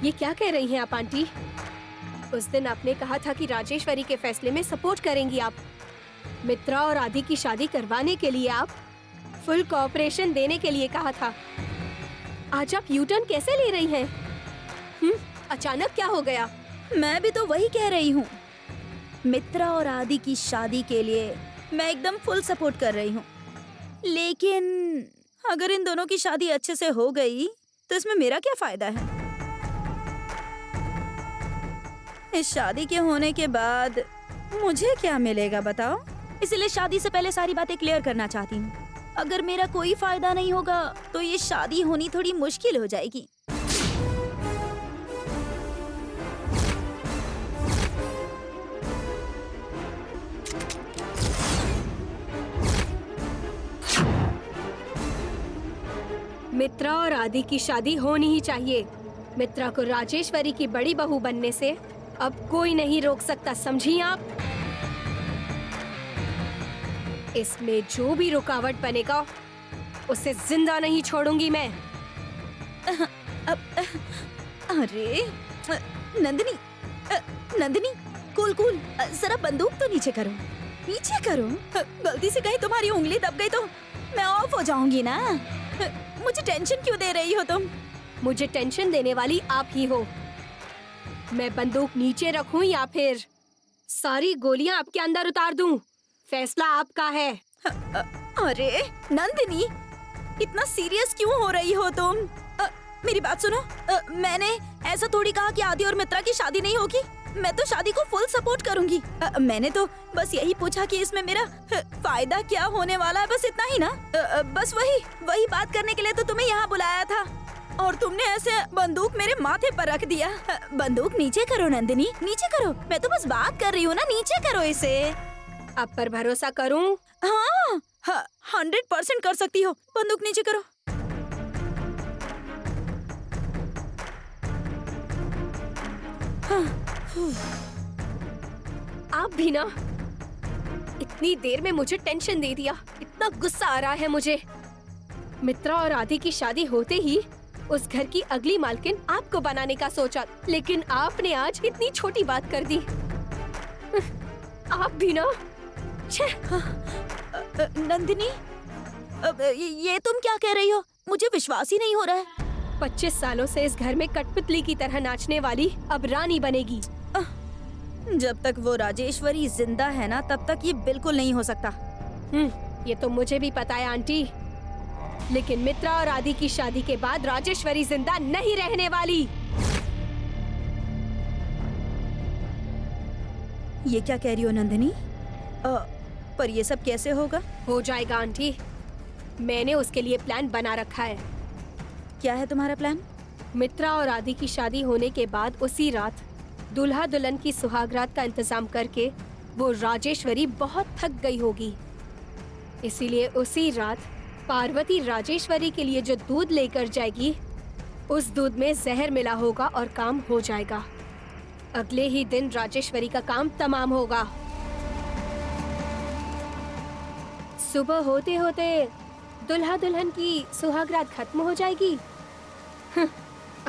ये क्या कह रही हैं आप आंटी? उस दिन आपने कहा था कि राजेश्वरी के फैसले में सपोर्ट करेंगी आप। मित्रा और आदि की शादी करवाने के लिए आप फुल कोऑपरेशन देने के लिए कहा था। आज आप यू टर्न कैसे ले रही हैं? अचानक क्या हो गया? मैं भी तो वही कह रही हूँ। मित्रा और आदि की शादी के लिए मैं एकदम फुल सपोर्ट कर रही हूँ, लेकिन अगर इन दोनों की शादी अच्छे से हो गई तो इसमें मेरा क्या फायदा है? इस शादी के होने के बाद मुझे क्या मिलेगा बताओ? इसलिए शादी से पहले सारी बातें क्लियर करना चाहती हूँ। अगर मेरा कोई फायदा नहीं होगा तो ये शादी होनी थोड़ी मुश्किल हो जाएगी। मित्रा और आदि की शादी होनी ही चाहिए। मित्रा को राजेश्वरी की बड़ी बहू बनने से अब कोई नहीं रोक सकता, समझी आप? इसमें जो भी रुकावट बनेगा उसे जिंदा नहीं छोड़ूंगी मैं। अरे नंदिनी, नंदिनी, कूल कूल, जरा बंदूक तो नीचे करो, नीचे करो। गलती से कहीं तुम्हारी उंगली दब गई तो मैं ऑफ हो जाऊंगी ना। मुझे टेंशन क्यों दे रही हो तुम? मुझे टेंशन देने वाली आप ही हो। मैं बंदूक नीचे रखूं या फिर सारी गोलियां आपके अंदर उतार दूं? फैसला आपका है। अरे नंदिनी, इतना सीरियस क्यों हो रही हो तुम? मेरी बात सुनो। मैंने ऐसा थोड़ी कहा कि आदि और मित्रा की शादी नहीं होगी। मैं तो शादी को फुल सपोर्ट करूंगी। मैंने तो बस यही पूछा कि इसमें मेरा फायदा क्या होने वाला है, बस इतना ही ना। बस वही बात करने के लिए तो तुम्हें यहाँ बुलाया था और तुमने ऐसे बंदूक मेरे माथे पर रख दिया। बंदूक नीचे करो नंदिनी, नीचे करो। मैं तो बस बात कर रही हूँ ना, नीचे करो इसे। आप पर भरोसा करूं? हाँ, 100% कर सकती हो। बंदूक नीचे करो। आप भी ना, इतनी देर में मुझे टेंशन दे दिया। इतना गुस्सा आ रहा है मुझे। मित्रा और आदि की शादी होते ही उस घर की अगली मालकिन आपको बनाने का सोचा, लेकिन आपने आज इतनी छोटी बात कर दी। आप भी ना। नंदिनी, ये तुम क्या कह रही हो? मुझे विश्वास ही नहीं हो रहा है। 25 सालों से इस घर में कठपुतली की तरह नाचने वाली अब रानी बनेगी। जब तक वो राजेश्वरी जिंदा है ना, तब तक ये बिल्कुल नहीं हो सकता। ये तो मुझे भी पता है आंटी, लेकिन मित्रा और आदि की शादी के बाद राजेश्वरी जिंदा नहीं रहने वाली। ये क्या कह रही हो नंदिनी? पर ये सब कैसे होगा? हो जाएगा आंटी, मैंने उसके लिए प्लान बना रखा है। क्या है तुम्हारा प्लान? मित्रा और आदि की शादी होने के बाद उसी रात दूल्हा दुल्हन की सुहागरात का इंतजाम करके वो राजेश्वरी बहुत थक गई होगी। इसीलिए उसी रात पार्वती राजेश्वरी के लिए जो दूध लेकर जाएगी, उस दूध में जहर मिला होगा और काम हो जाएगा। अगले ही दिन राजेश्वरी का काम तमाम होगा। सुबह होते होते दुल्हा दुल्हन की सुहागरात खत्म हो जाएगी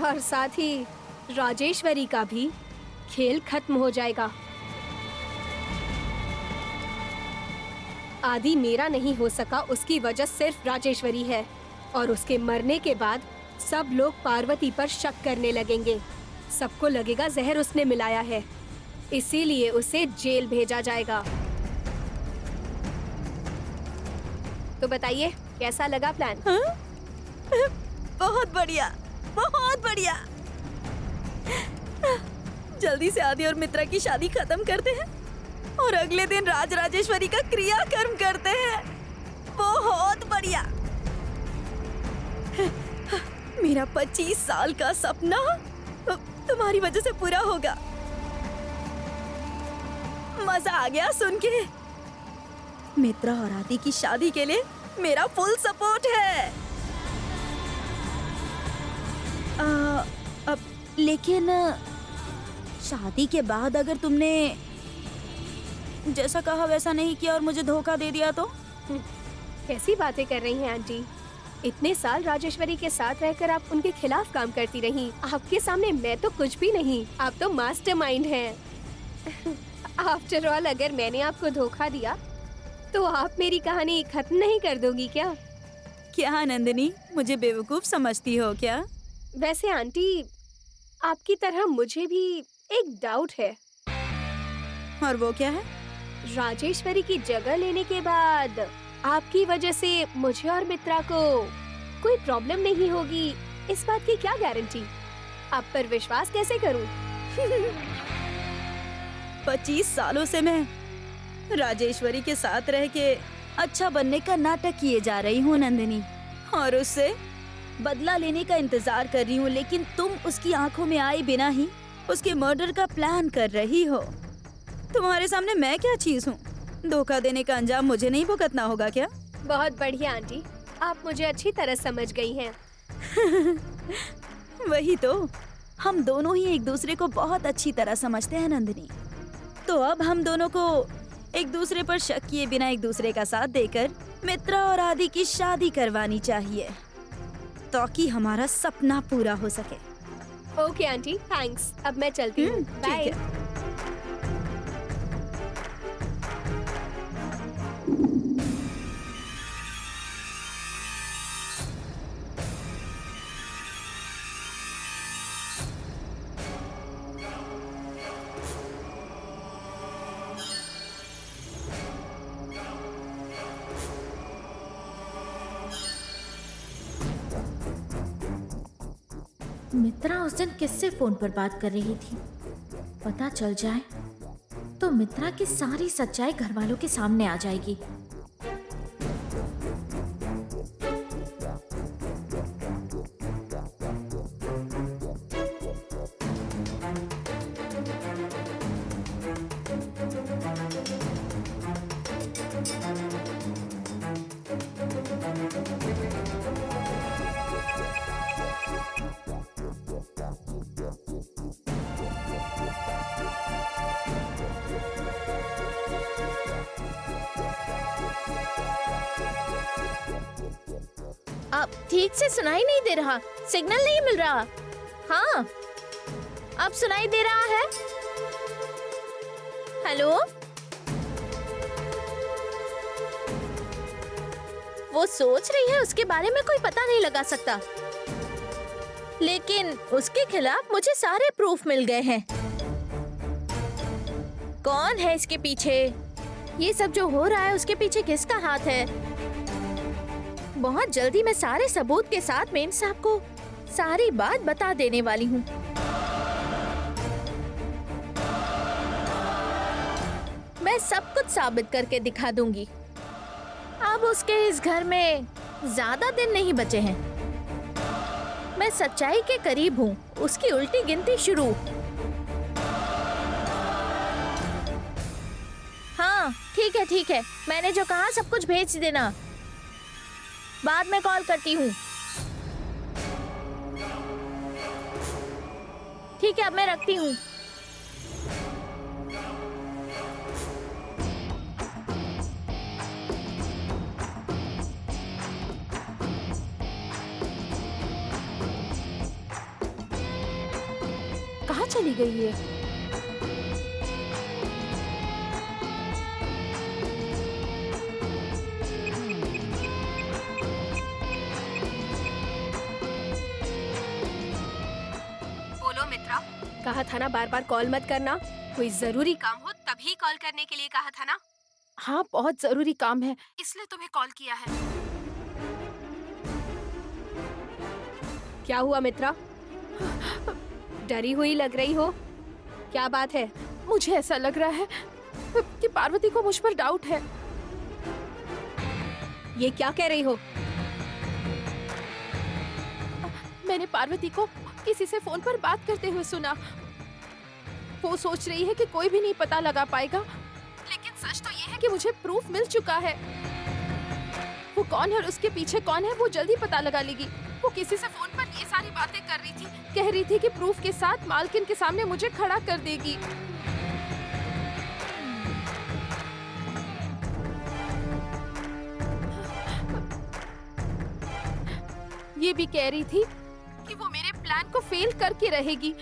और साथ ही राजेश्वरी का भी खेल खत्म हो जाएगा। आदि मेरा नहीं हो सका, उसकी वजह सिर्फ राजेश्वरी है और उसके मरने के बाद सब लोग पार्वती पर शक करने लगेंगे। सबको लगेगा जहर उसने मिलाया है, इसीलिए उसे जेल भेजा जाएगा। तो बताइए कैसा लगा प्लान? बहुत बढ़िया, बहुत बढ़िया। जल्दी से आदि और मित्रा की शादी खत्म करते हैं और अगले दिन राजेश्वरी का क्रियाकर्म करते हैं। बहुत बढ़िया। मेरा 25 साल का सपना तुम्हारी वजह से पूरा होगा। मजा आ गया सुन के। मित्रा और आदि की शादी के लिए मेरा फुल सपोर्ट है। अब लेकिन शादी के बाद अगर तुमने जैसा कहा वैसा नहीं किया और मुझे धोखा दे दिया तो? कैसी बातें कर रही हैं आंटी? इतने साल राजेश्वरी के साथ रहकर आप उनके खिलाफ काम करती रही। आपके सामने मैं तो कुछ भी नहीं, आप तो मास्टरमाइंड हैं। आफ्टर ऑल अगर मैंने आपको धोखा दिया तो आप मेरी कहानी खत्म नहीं कर दोगी क्या? क्या नंदिनी, मुझे बेवकूफ समझती हो क्या? वैसे आंटी, आपकी तरह मुझे भी एक डाउट है। और वो क्या है? राजेश्वरी की जगह लेने के बाद आपकी वजह से मुझे और मित्रा को कोई प्रॉब्लम नहीं होगी, इस बात की क्या गारंटी? आप पर विश्वास कैसे करूं? 25 सालों से मैं राजेश्वरी के साथ रह के अच्छा बनने का नाटक किए जा रही हूँ नंदिनी, और उससे बदला लेने का इंतजार कर रही हूँ, लेकिन तुम उसकी आंखों में आए बिना ही उसके मर्डर का प्लान कर रही हो। तुम्हारे सामने मैं क्या चीज हूँ? धोखा देने का अंजाम मुझे नहीं भुगतना होगा क्या? बहुत बढ़िया आंटी, आप मुझे अच्छी तरह समझ गई हैं। वही तो, हम दोनों ही एक दूसरे को बहुत अच्छी तरह समझते हैं नंदिनी। तो अब हम दोनों को एक दूसरे पर शक किए बिना एक दूसरे का साथ देकर मित्रा और आदि की शादी करवानी चाहिए, ताकि हमारा सपना पूरा हो सके। Okay aunty, thanks. अब मैं चलती हूँ। ठीक बाय। है। मित्रा उस दिन किससे फोन पर बात कर रही थी? पता चल जाए तो मित्रा की सारी सच्चाई घर वालों के सामने आ जाएगी। अब ठीक से सुनाई नहीं दे रहा, सिग्नल नहीं मिल रहा। हाँ, अब सुनाई दे रहा है। हेलो, वो सोच रही है उसके बारे में कोई पता नहीं लगा सकता, लेकिन उसके खिलाफ मुझे सारे प्रूफ मिल गए हैं। कौन है इसके पीछे? ये सब जो हो रहा है उसके पीछे किसका हाथ है? बहुत जल्दी मैं सारे सबूत के साथ मेम साहब को सारी बात बता देने वाली हूँ। मैं सब कुछ साबित करके दिखा दूंगी। अब उसके इस घर में ज्यादा दिन नहीं बचे हैं। मैं सच्चाई के करीब हूँ, उसकी उल्टी गिनती शुरू। हाँ ठीक है, मैंने जो कहा सब कुछ भेज देना, बाद में कॉल करती हूँ। ठीक है, अब मैं रखती हूँ। कहाँ चली गई है? बोलो मित्रा, कहा था ना बार बार कॉल मत करना। कोई जरूरी काम हो तभी कॉल करने के लिए कहा था ना। हाँ, बहुत जरूरी काम है। इसलिए तुम्हें कॉल किया है। क्या हुआ मित्रा? डरी हुई लग रही हो, क्या बात है? मुझे ऐसा लग रहा है कि पार्वती को मुझ पर डाउट है। ये क्या कह रही हो? मैंने पार्वती को किसी से फोन पर बात करते हुए सुना। वो सोच रही है कि कोई भी नहीं पता लगा पाएगा, लेकिन सच तो ये है कि मुझे प्रूफ मिल चुका है। वो कौन है और उसके पीछे कौन है वो जल्दी पता लगा लेगी। वो किसी से फोन पर ये सारी बातें कर रही थी, कह रही थी कि प्रूफ के साथ मालकिन के सामने मुझे खड़ा कर देगी। ये भी कह रही थी कि वो मेरे प्लान को फेल करके रहेगी।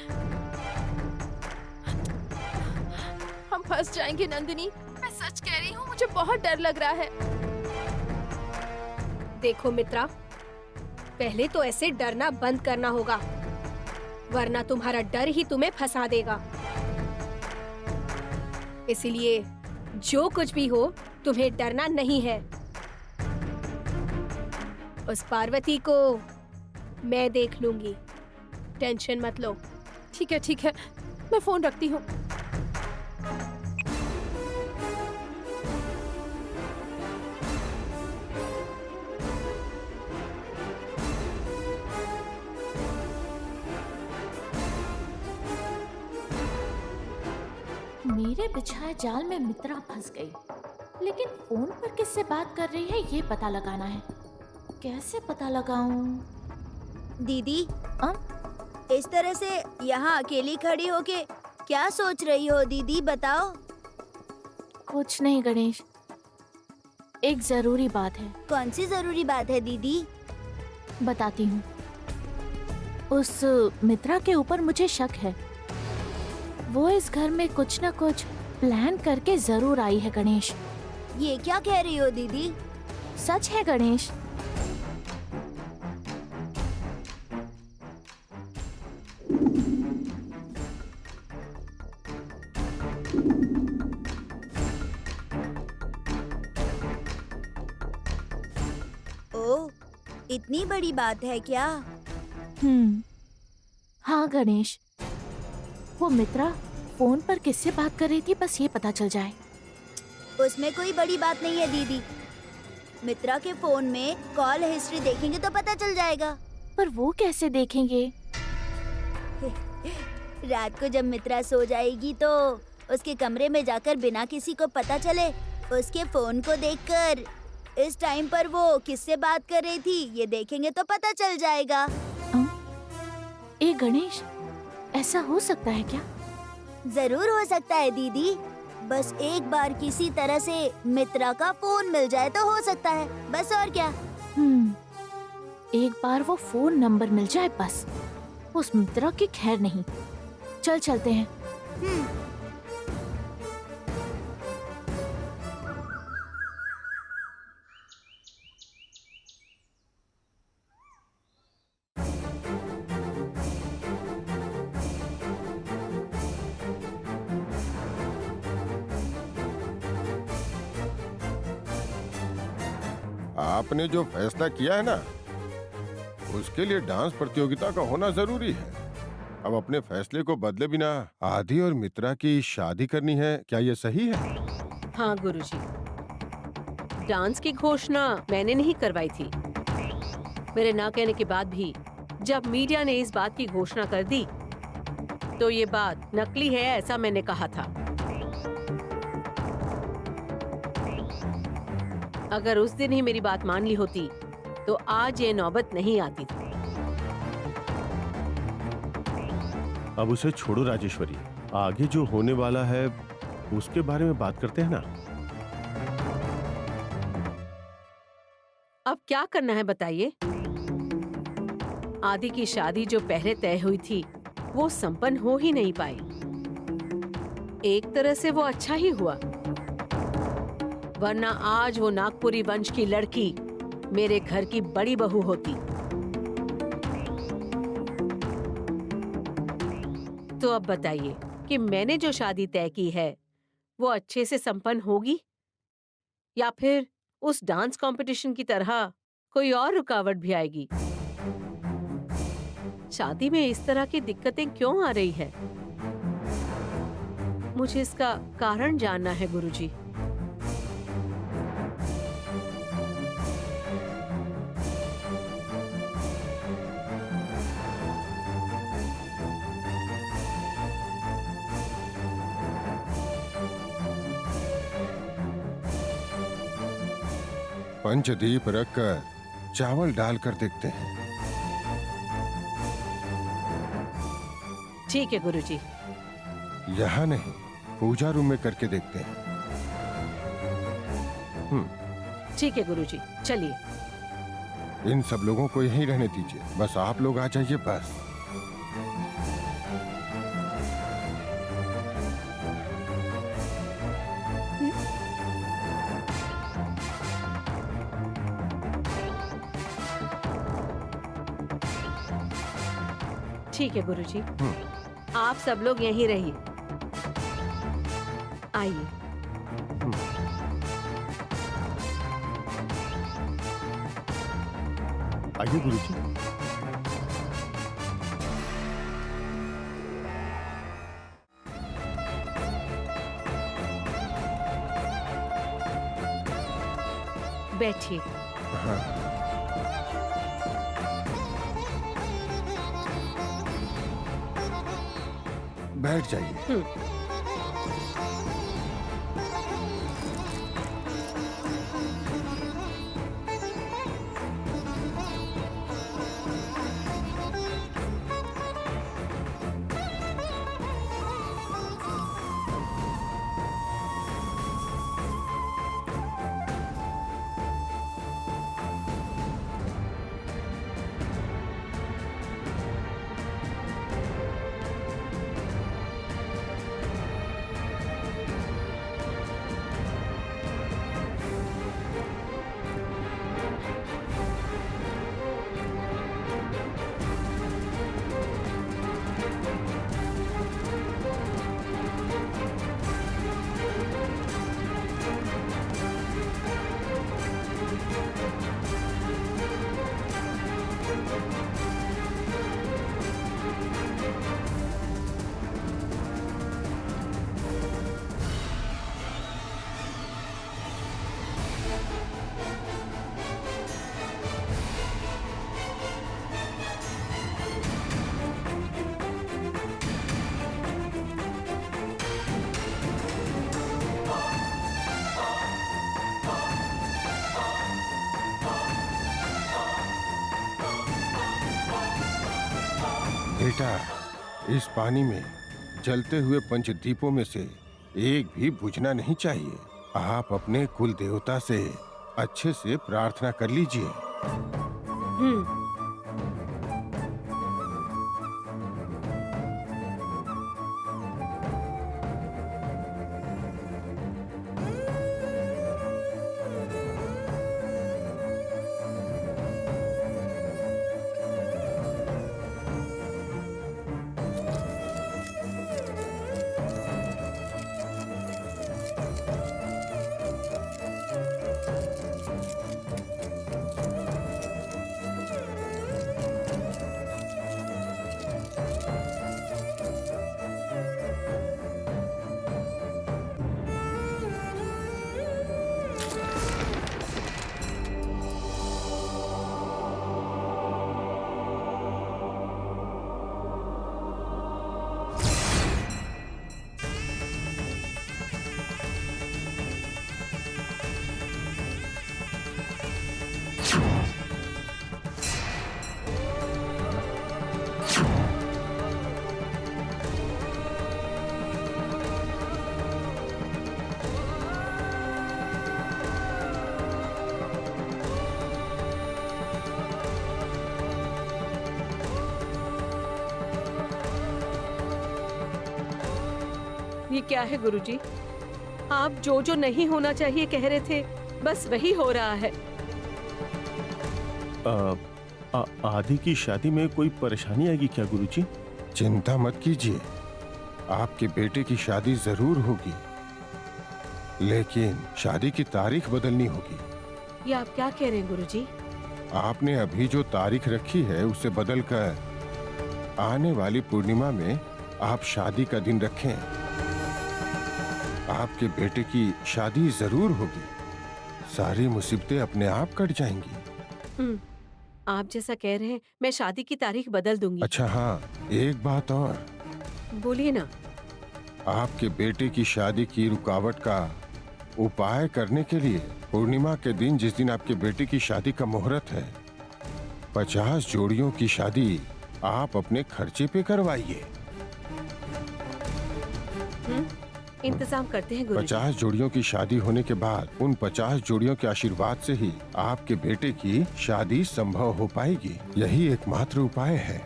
हम फंस जाएंगे नंदिनी, मैं सच कह रही हूँ, मुझे बहुत डर लग रहा है। देखो मित्रा, पहले तो ऐसे डरना बंद करना होगा, वरना तुम्हारा डर ही तुम्हें फंसा देगा। इसलिए जो कुछ भी हो, तुम्हें डरना नहीं है। उस पार्वती को मैं देख लूंगी, टेंशन मत लो। ठीक है, मैं फोन रखती हूँ। मेरे बिछाए जाल में मित्रा फंस गई, लेकिन फोन पर किससे बात कर रही है ये पता लगाना है। कैसे पता लगाऊं? दीदी, इस तरह से यहाँ अकेली खड़ी होके क्या सोच रही हो दीदी, बताओ। कुछ नहीं गणेश, एक जरूरी बात है। कौन सी जरूरी बात है दीदी? बताती हूँ। उस मित्रा के ऊपर मुझे शक है। वो इस घर में कुछ न कुछ प्लान करके जरूर आई है गणेश। ये क्या कह रही हो दीदी? सच है गणेश। ओह, इतनी बड़ी बात है क्या? हाँ गणेश, वो मित्रा फोन पर किससे बात कर रही थी, बस ये पता चल जाए। उसमें कोई बड़ी बात नहीं है दीदी। मित्रा के फोन में कॉल हिस्ट्री देखेंगे तो पता चल जाएगा। पर वो कैसे देखेंगे? रात को जब मित्रा सो जाएगी तो उसके कमरे में जाकर बिना किसी को पता चले उसके फोन को देखकर इस टाइम पर वो किससे बात कर रही थी ये देखेंगे तो पता चल जाएगा। ए गणेश, ऐसा हो सकता है क्या? जरूर हो सकता है दीदी, बस एक बार किसी तरह से मित्रा का फोन मिल जाए तो हो सकता है, बस और क्या। एक बार वो फोन नंबर मिल जाए बस, उस मित्रा की खैर नहीं। चलते हैं। आपने जो फैसला किया है ना, उसके लिए डांस प्रतियोगिता का होना जरूरी है। अब अपने फैसले को बदले बिना आदि और मित्रा की शादी करनी है, क्या ये सही है? हाँ गुरुजी, डांस की घोषणा मैंने नहीं करवाई थी। मेरे ना कहने के बाद भी जब मीडिया ने इस बात की घोषणा कर दी तो ये बात नकली है ऐसा मैंने कहा था। अगर उस दिन ही मेरी बात मान ली होती तो आज ये नौबत नहीं आती थी। अब उसे छोड़ो राजेश्वरी, आगे जो होने वाला है उसके बारे में बात करते हैं ना। अब क्या करना है बताइए? आदि की शादी जो पहले तय हुई थी वो संपन्न हो ही नहीं पाई। एक तरह से वो अच्छा ही हुआ, वरना आज वो नागपुरी वंश की लड़की मेरे घर की बड़ी बहू होती। तो अब बताइए कि मैंने जो शादी तय की है वो अच्छे से संपन्न होगी या फिर उस डांस कंपटीशन की तरह कोई और रुकावट भी आएगी? शादी में इस तरह की दिक्कतें क्यों आ रही है? मुझे इसका कारण जानना है गुरुजी। पंचदीप रखकर चावल डालकर देखते हैं। ठीक है गुरुजी। यहाँ नहीं, पूजा रूम में करके देखते हैं। ठीक है गुरुजी, चलिए। इन सब लोगों को यहीं रहने दीजिए, बस आप लोग आ जाइए बस। ठीक है गुरुजी, आप सब लोग यहीं रहिए। आइए। आइए गुरुजी। बैठिए। बैठ जाइए। बेटा, इस पानी में जलते हुए पंचदीपों में से एक भी बुझना नहीं चाहिए। आप अपने कुल देवता से अच्छे से प्रार्थना कर लीजिए। ये क्या है गुरुजी? आप जो जो नहीं होना चाहिए कह रहे थे, बस वही हो रहा है। आदि की शादी में कोई परेशानी आएगी क्या गुरुजी? चिंता मत कीजिए, आपके बेटे की शादी जरूर होगी, लेकिन शादी की तारीख बदलनी होगी। ये आप क्या कह रहे हैं गुरुजी? आपने अभी जो तारीख रखी है उसे बदलकर आने वाली पूर्णिमा में आप शादी का दिन रखें। आपके बेटे की शादी जरूर होगी, सारी मुसीबतें अपने आप कट जाएंगी। आप जैसा कह रहे हैं, मैं शादी की तारीख बदल दूंगी। अच्छा हाँ, एक बात और। बोलिए ना। आपके बेटे की शादी की रुकावट का उपाय करने के लिए पूर्णिमा के दिन, जिस दिन आपके बेटे की शादी का मुहूर्त है, 50 जोड़ियों की शादी आप अपने खर्चे पे करवाइए। इंतजाम करते हैं गुरुजी। 50 जोड़ियों की शादी होने के बाद उन 50 जोड़ियों के आशीर्वाद से ही आपके बेटे की शादी संभव हो पाएगी। यही एकमात्र उपाय है।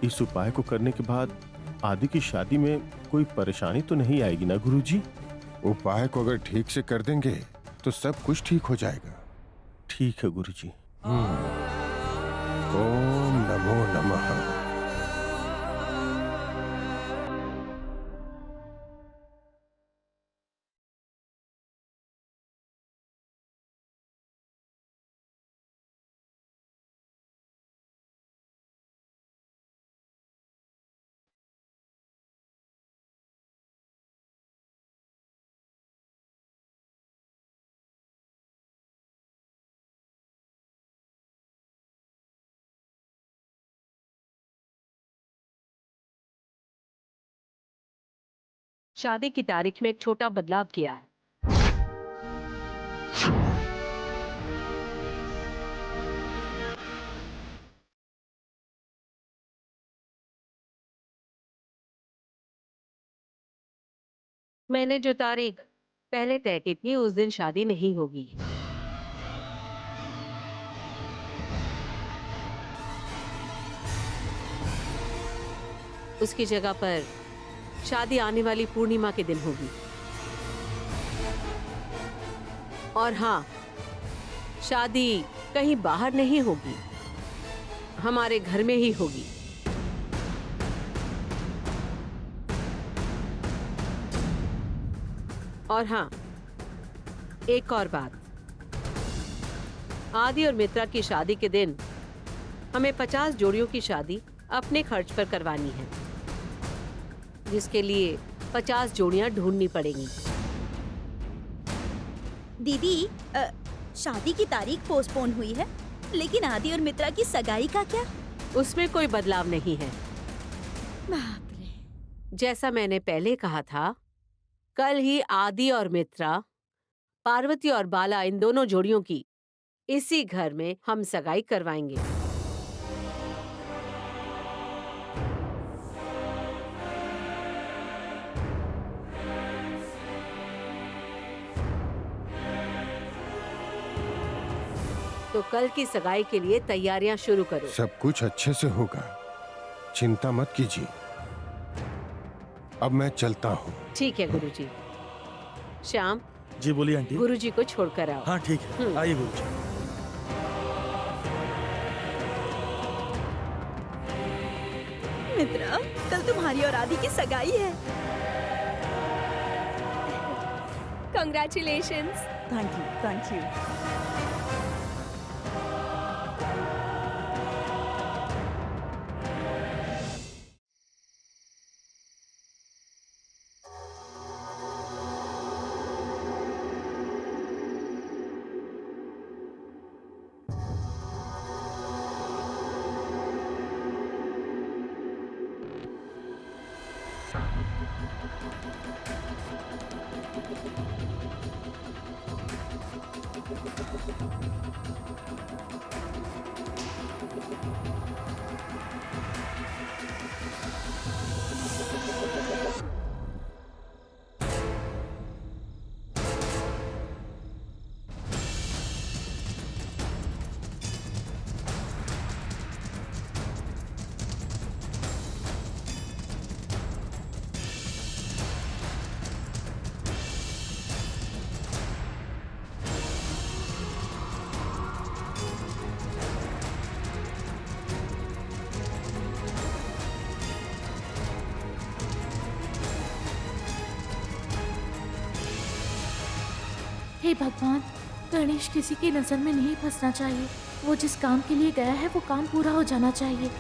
इस उपाय को करने के बाद आदि की शादी में कोई परेशानी तो नहीं आएगी ना गुरुजी? उपाय को अगर ठीक से कर देंगे तो सब कुछ ठीक हो जाएगा। ठीक है गुरुजी। ओम नमो नमः। शादी की तारीख में एक छोटा बदलाव किया है। मैंने जो तारीख पहले तय की थी उस दिन शादी नहीं होगी। उसकी जगह पर शादी आने वाली पूर्णिमा के दिन होगी। और हाँ, शादी कहीं बाहर नहीं होगी, हमारे घर में ही होगी। और हाँ, एक और बात, आदि और मित्रा की शादी के दिन हमें 50 जोड़ियों की शादी अपने खर्च पर करवानी है, जिसके लिए 50 जोड़ियां ढूंढनी पड़ेंगी। दीदी, शादी की तारीख पोस्टपोन हुई है, लेकिन आदि और मित्रा की सगाई का क्या? उसमें कोई बदलाव नहीं है। बाप रे। जैसा मैंने पहले कहा था, कल ही आदि और मित्रा, पार्वती और बाला, इन दोनों जोड़ियों की इसी घर में हम सगाई करवाएंगे। तो कल की सगाई के लिए तैयारियां शुरू करो। सब कुछ अच्छे से होगा, चिंता मत कीजिए। अब मैं चलता हूँ। ठीक है गुरुजी। श्याम, जी बोलिए आंटी। गुरुजी को छोड़कर आओ। हाँ ठीक है, आइए गुरुजी। मित्रा, कल तुम्हारी और आदि की सगाई है। Congratulations. Thank you, thank you. हे भगवान, गणेश किसी की नजर में नहीं फंसना चाहिए। वो जिस काम के लिए गया है वो काम पूरा हो जाना चाहिए।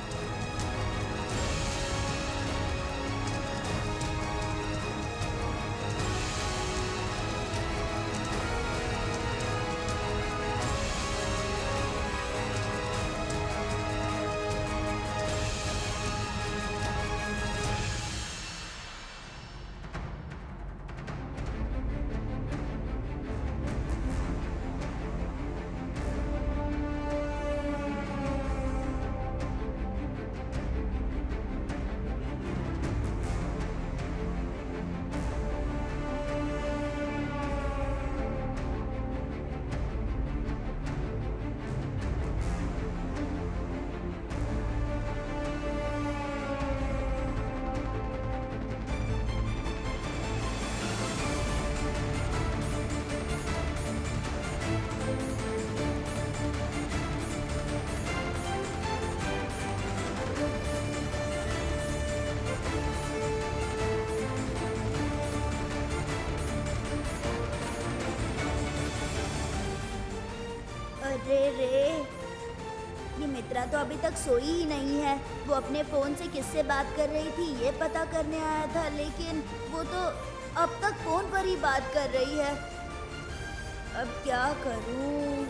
अरे रे, ये मित्रा तो अभी तक सोई ही नहीं है। वो अपने फोन से किससे बात कर रही थी ये पता करने आया था, लेकिन वो तो अब तक फोन पर ही बात कर रही है। अब क्या करूं?